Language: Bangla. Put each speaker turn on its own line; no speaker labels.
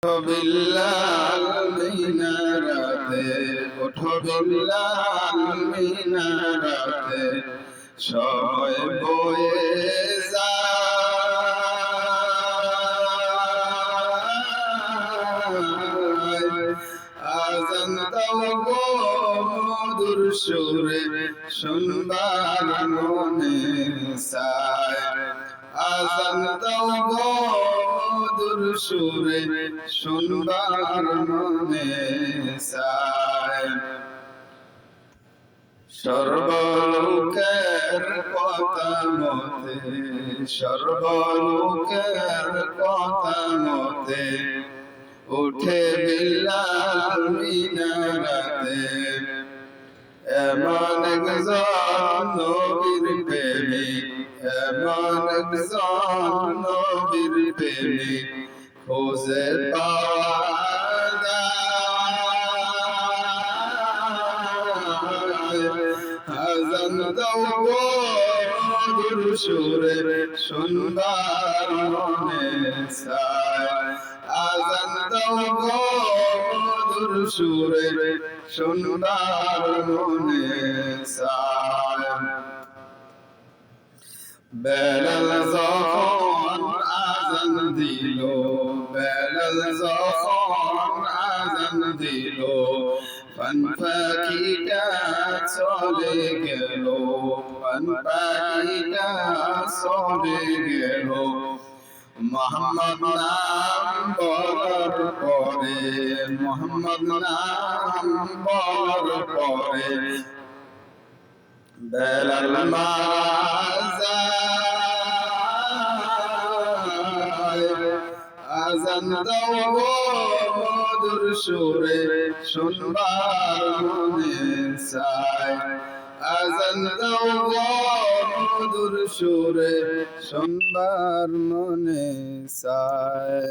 বিল্লাল মিনারাতে ওঠো বিল্লাল মিনারাতে সময় বয়ে যায় আজান দাও গো মধুর সুরে শুনবার মনে চায় আজান দাও গো মধুর সুরে শুনবার মনে চায় সর্বলোকের কথা মতে সর্বলোকের কথা মতে উঠে বিল্লাল মিনারাতে এমন একজন নবীর প্রেমিক এমন একজন নবীর প্রেমিক খোঁজে পাওয়া আজান দাও গো মধুর সুরে শুনবার মনে চায় আজান দাও গো মধুর সুরে শুনবার মনে চায় বেলাল যখন আজান দিল বেলাল যখন আজান দিল পান পাখিটা চলে গেল পান পাখিটা চলে গেল মোহাম্মদ নাম বলার পরে মোহাম্মদ নাম বলার পরে বেলাল মারা আজান দাও গো মধুর সুরে শুনবার মনে চায় আজান দাও গো মধুর সুরে শুনবার মনে চায়।